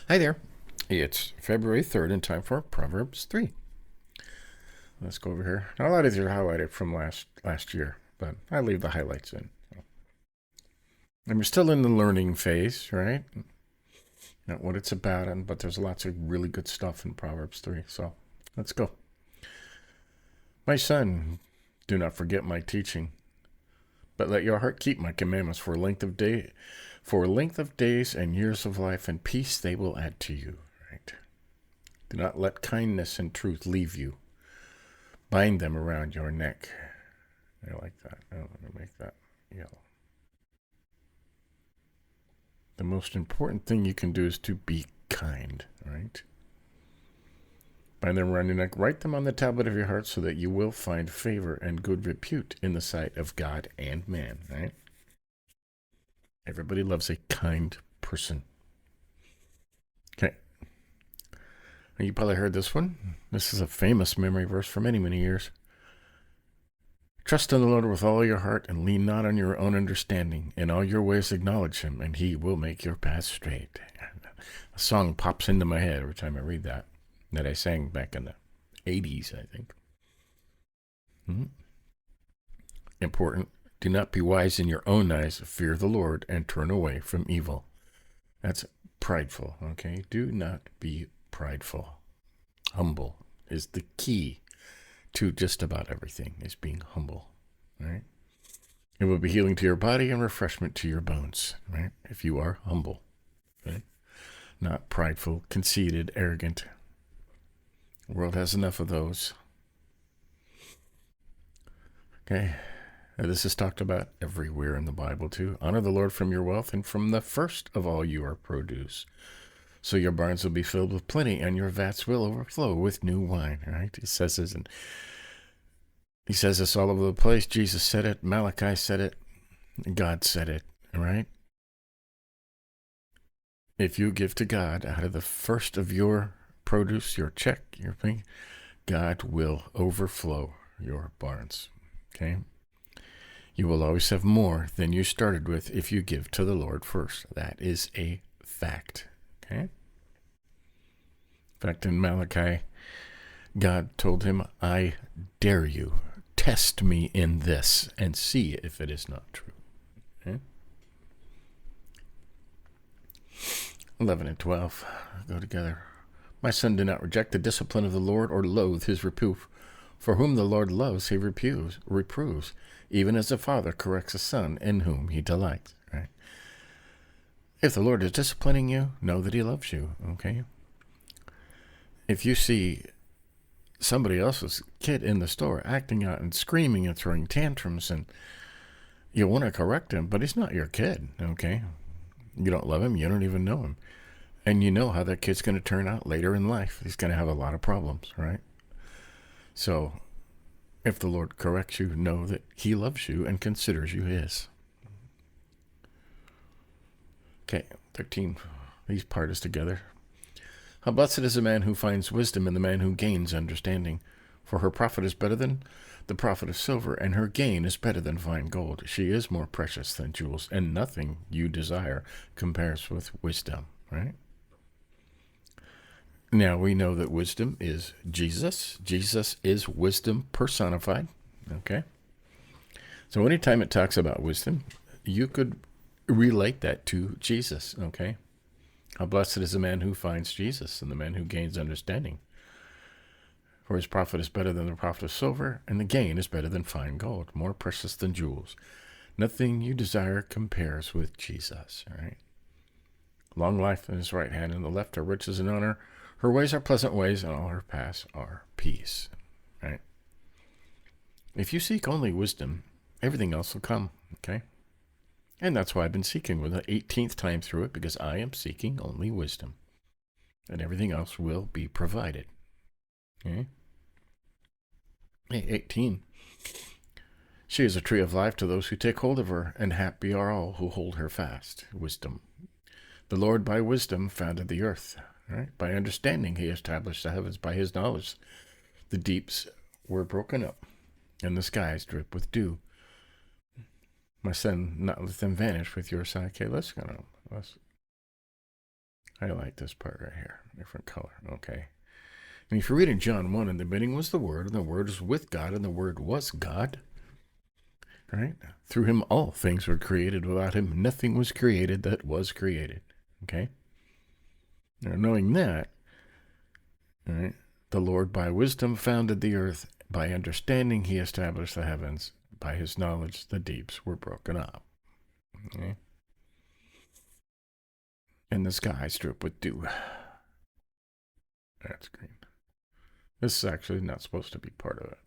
Hi there. It's February 3rd and time for Proverbs 3. Let's go over here. Now, a lot of these are highlighted from last year, but I leave the highlights in. And we're still in the learning phase, right? Not what it's about, but there's lots of really good stuff in Proverbs 3. So let's go. My son, do not forget my teaching, but let your heart keep my commandments for length of days and years of life, and peace they will add to you. Right? Do not let kindness and truth leave you. Bind them around your neck. I like that. I'm going to make that yellow. The most important thing you can do is to be kind, right? Bind them around your neck. Write them on the tablet of your heart so that you will find favor and good repute in the sight of God and man, right? Everybody loves a kind person. Okay. You probably heard this one. This is a famous memory verse for many, many years. Trust in the Lord with all your heart and lean not on your own understanding. In all your ways acknowledge him, and he will make your path straight. A song pops into my head every time I read that I sang back in the 80s, I think. Important. Do not be wise in your own eyes. Fear the Lord and turn away from evil. That's prideful, okay? Do not be prideful. Humble is the key to just about everything, is being humble, right? It will be healing to your body and refreshment to your bones, right? If you are humble, right? Not prideful, conceited, arrogant. The world has enough of those. Okay. This is talked about everywhere in the Bible, too. Honor the Lord from your wealth and from the first of all your produce. So your barns will be filled with plenty and your vats will overflow with new wine, right? He says this all over the place. Jesus said it. Malachi said it. God said it, right? If you give to God out of the first of your produce, your check, your thing, God will overflow your barns, okay? You will always have more than you started with if you give to the Lord first. That is a fact, okay? In fact, in Malachi, God told him, I dare you, test me in this and see if it is not true. Okay? 11 and 12 go together. My son, do not reject the discipline of the Lord or loathe his reproof. For whom the Lord loves, he reproves, even as a father corrects a son in whom he delights. Right? If the Lord is disciplining you, know that he loves you, okay? If you see somebody else's kid in the store acting out and screaming and throwing tantrums, and you want to correct him, but he's not your kid, okay? You don't love him, you don't even know him. And you know how that kid's going to turn out later in life. He's going to have a lot of problems, right? So, if the Lord corrects you, know that he loves you and considers you his. Okay, 13. These part is together. How blessed is the man who finds wisdom and the man who gains understanding. For her profit is better than the profit of silver, and her gain is better than fine gold. She is more precious than jewels, and nothing you desire compares with wisdom, right? Now we know that wisdom is Jesus. Jesus is wisdom personified, okay? So anytime it talks about wisdom, you could relate that to Jesus, okay? How blessed is the man who finds Jesus and the man who gains understanding. For his profit is better than the profit of silver, and the gain is better than fine gold, more precious than jewels. Nothing you desire compares with Jesus, all right? Long life in his right hand, and the left are riches and honor. Her ways are pleasant ways, and all her paths are peace, right? If you seek only wisdom, everything else will come, okay? And that's why I've been seeking with the 18th time through it, because I am seeking only wisdom. And everything else will be provided. Okay? 18. She is a tree of life to those who take hold of her, and happy are all who hold her fast. Wisdom. The Lord by wisdom founded the earth. Right? By understanding he established the heavens. By his knowledge the deeps were broken up, and the skies drip with dew. My son, not let them vanish with your sight. Okay, let's highlight this part right here, different color. Okay. And if you read in John 1, in the beginning was the Word, and the Word was with God, and the Word was God. Right? Through him all things were created. Without him nothing was created that was created. Okay? Now, knowing that, right, the Lord by wisdom founded the earth. By understanding he established the heavens. By his knowledge the deeps were broken up. Okay? And the skies drip with dew. That's green. This is actually not supposed to be part of it.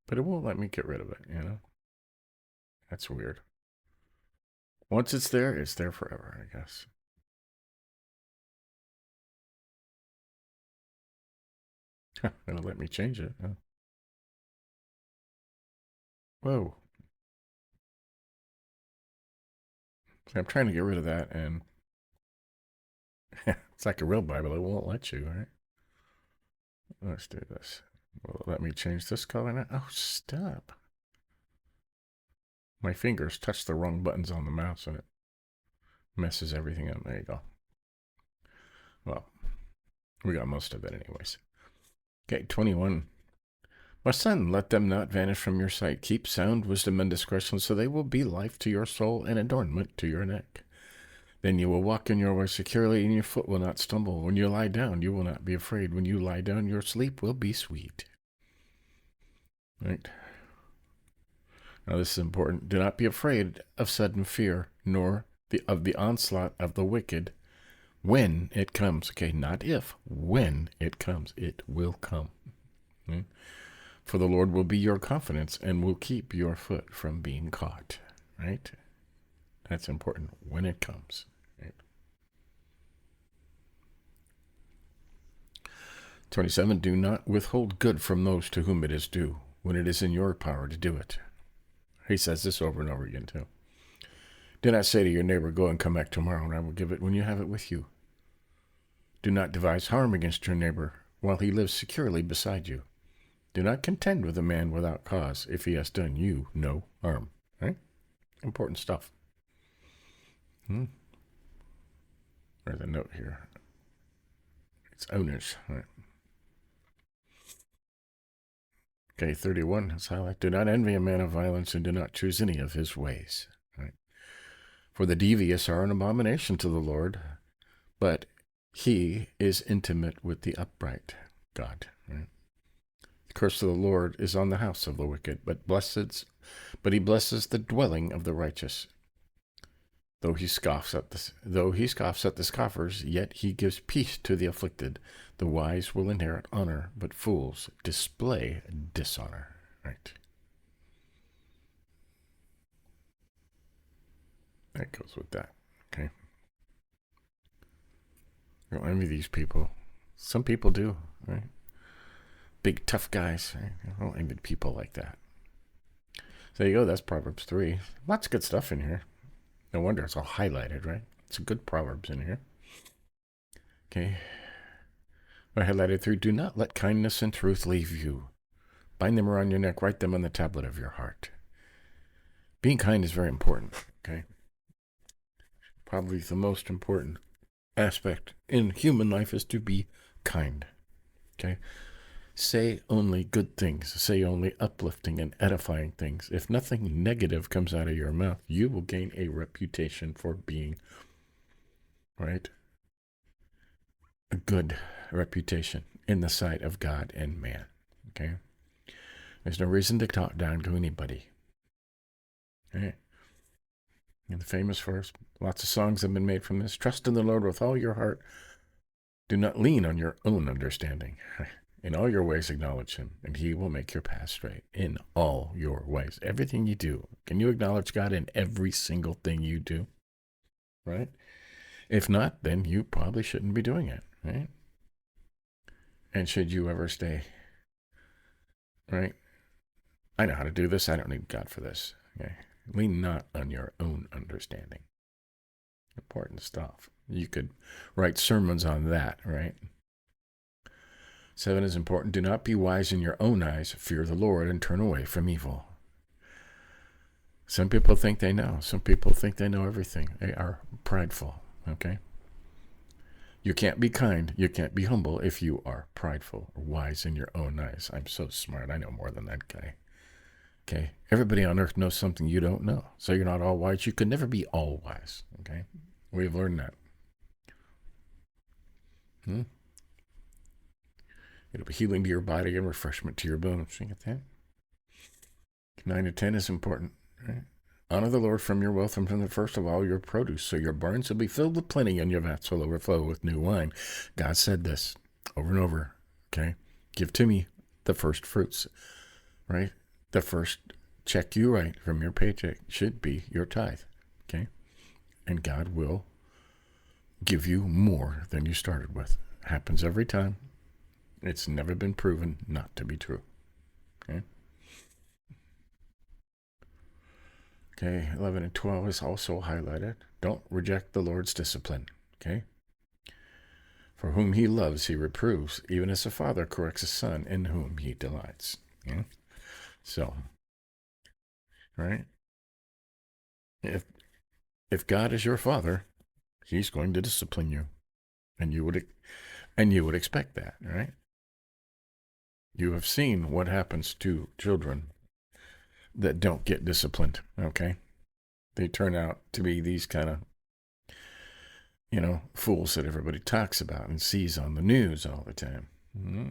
But it won't let me get rid of it, you know? That's weird. Once it's there forever, I guess. It'll let me change it. Huh? Whoa. See, I'm trying to get rid of that, and it's like a real Bible. It won't let you, right? Let's do this. Will it let me change this color now? Oh, stop. My fingers touch the wrong buttons on the mouse, and it messes everything up. There you go. Well, we got most of it anyways. Okay, 21. My son, let them not vanish from your sight. Keep sound wisdom and discretion, so they will be life to your soul and adornment to your neck. Then you will walk in your way securely, and your foot will not stumble. When you lie down, you will not be afraid. When you lie down, your sleep will be sweet. Right? Now this is important. Do not be afraid of sudden fear, nor of the onslaught of the wicked when it comes. Okay, not if. When it comes. It will come. Right? For the Lord will be your confidence and will keep your foot from being caught. Right? That's important. When it comes. Right? 27. Do not withhold good from those to whom it is due, when it is in your power to do it. He says this over and over again, too. Do not say to your neighbor, go and come back tomorrow, and I will give it when you have it with you. Do not devise harm against your neighbor while he lives securely beside you. Do not contend with a man without cause if he has done you no harm. Right? Important stuff. There's a note here. It's owners. Right? Okay, 31 is highlighted. Do not envy a man of violence and do not choose any of his ways. Right? For the devious are an abomination to the Lord, but he is intimate with the upright. God. The curse of the Lord is on the house of the wicked, but he blesses the dwelling of the righteous. Though he scoffs at the scoffers, yet he gives peace to the afflicted. The wise will inherit honor, but fools display dishonor. Right. That goes with that. Okay. I don't envy these people. Some people do, right? Big tough guys. Right? I don't envy people like that. So there you go. That's Proverbs 3. Lots of good stuff in here. No wonder it's all highlighted, right? It's a good Proverbs in here. Okay. I highlighted 3. Do not let kindness and truth leave you. Bind them around your neck. Write them on the tablet of your heart. Being kind is very important, okay? Probably the most important aspect in human life is to be kind, okay? Say only good things. Say only uplifting and edifying things. If nothing negative comes out of your mouth, you will gain a reputation for being, right, a good reputation in the sight of God and man, okay? There's no reason to talk down to anybody, okay? And the famous verse, lots of songs have been made from this. Trust in the Lord with all your heart. Do not lean on your own understanding. In all your ways acknowledge him, and he will make your path straight. In all your ways. Everything you do. Can you acknowledge God in every single thing you do? Right? If not, then you probably shouldn't be doing it. Right? And should you ever stay, right? I know how to do this. I don't need God for this. Okay? Lean not on your own understanding. Important stuff. You could write sermons on that, right? 7 is important. Do not be wise in your own eyes. Fear the Lord and turn away from evil. Some people think they know. Some people think they know everything. They are prideful, okay? You can't be kind. You can't be humble if you are prideful or wise in your own eyes. I'm so smart. I know more than that guy. Okay? Everybody on earth knows something you don't know. So you're not all wise. You can never be all wise, okay? We've learned that. It'll be healing to your body and refreshment to your bones. You get that? 9 to 10 is important, right? Honor the Lord from your wealth and from the first of all your produce, so your barns will be filled with plenty and your vats will overflow with new wine. God said this over and over, okay? Give to me the first fruits, right? The first check you write from your paycheck should be your tithe, okay? And God will give you more than you started with. Happens every time. It's never been proven not to be true, okay? Okay, 11 and 12 is also highlighted. Don't reject the Lord's discipline, okay? For whom he loves, he reproves, even as a father corrects a son in whom he delights. Yeah? So, right? If God is your father, he's going to discipline you. And you would expect that, right? You have seen what happens to children that don't get disciplined, okay? They turn out to be these kind of, fools that everybody talks about and sees on the news all the time. Mm-hmm.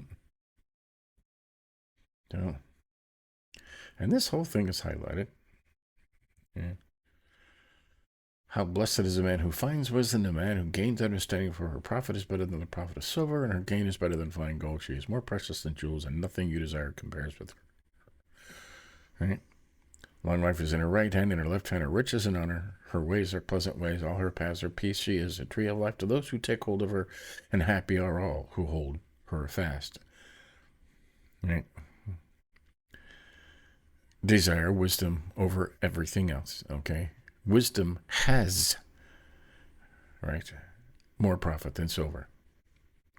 So, and this whole thing is highlighted. Yeah. How blessed is the man who finds wisdom, the man who gains understanding, for her profit is better than the profit of silver, and her gain is better than fine gold. She is more precious than jewels, and nothing you desire compares with her. Right? Long life is in her right hand, and her left hand are riches and honor. Her ways are pleasant ways, all her paths are peace. She is a tree of life to those who take hold of her, and happy are all who hold her fast. Right? Desire wisdom over everything else, okay? Wisdom has, right, more profit than silver.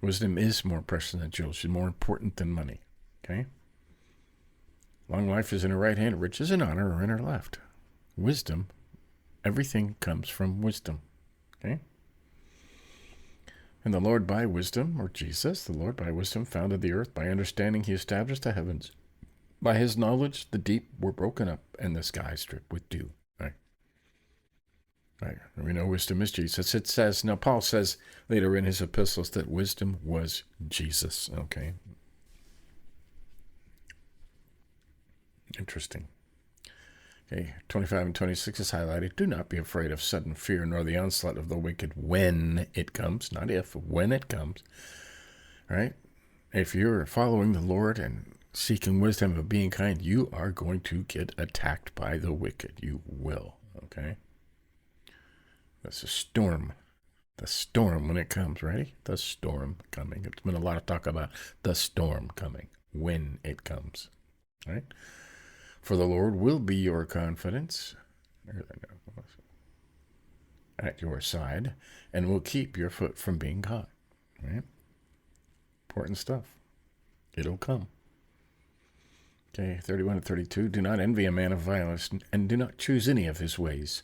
Wisdom is more precious than jewels. She's more important than money, okay? Long life is in her right hand, riches and honor are in her left. Wisdom, everything comes from wisdom, okay? And the Lord by wisdom, or Jesus, the Lord by wisdom founded the earth. By understanding he established the heavens. By his knowledge the deep were broken up and the skies dripped with dew. Right. We know wisdom is Jesus. It says, now Paul says later in his epistles that wisdom was Jesus. Okay. Interesting. Okay, 25 and 26 is highlighted. Do not be afraid of sudden fear, nor the onslaught of the wicked when it comes. Not if, when it comes. Right? If you're following the Lord and seeking wisdom of being kind, you are going to get attacked by the wicked. You will. Okay? That's a storm. The storm when it comes, ready? The storm coming. It's been a lot of talk about the storm coming when it comes, right? For the Lord will be your confidence at your side and will keep your foot from being caught, right? Important stuff. It'll come. Okay, 31 and 32. Do not envy a man of violence and do not choose any of his ways.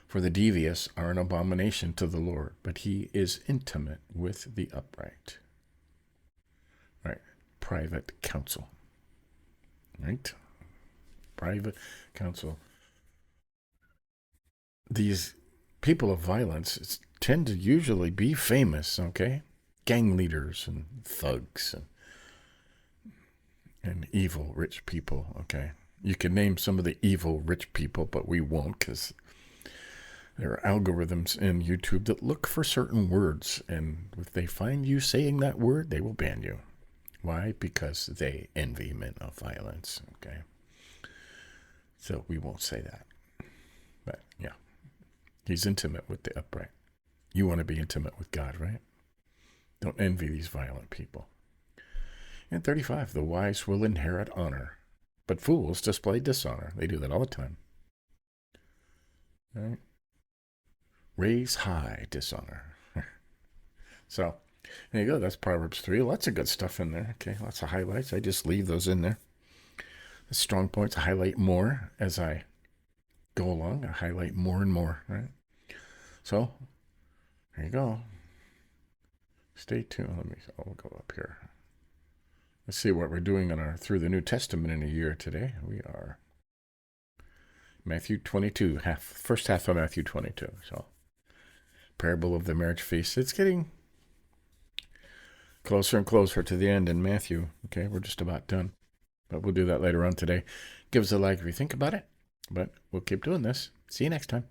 For the devious are an abomination to the Lord, but he is intimate with the upright. Right. Private counsel. Right. Private counsel. These people of violence tend to usually be famous, okay? Gang leaders and thugs and evil rich people, okay? You can name some of the evil rich people, but we won't because there are algorithms in YouTube that look for certain words, and if they find you saying that word, they will ban you. Why? Because they envy men of violence, okay? So we won't say that. But, yeah. He's intimate with the upright. You want to be intimate with God, right? Don't envy these violent people. And 35, the wise will inherit honor, but fools display dishonor. They do that all the time. Right? Raise high dishonor. So, there you go. That's Proverbs 3. Lots of good stuff in there. Okay, lots of highlights. I just leave those in there. The strong points I highlight more as I go along, I highlight more and more, right? So, there you go. Stay tuned. I'll go up here. Let's see what we're doing on our through the New Testament in a year today. We are Matthew 22, first half of Matthew 22. So, parable of the marriage feast. It's getting closer and closer to the end in Matthew. Okay, we're just about done. But we'll do that later on today. Give us a like if you think about it. But we'll keep doing this. See you next time.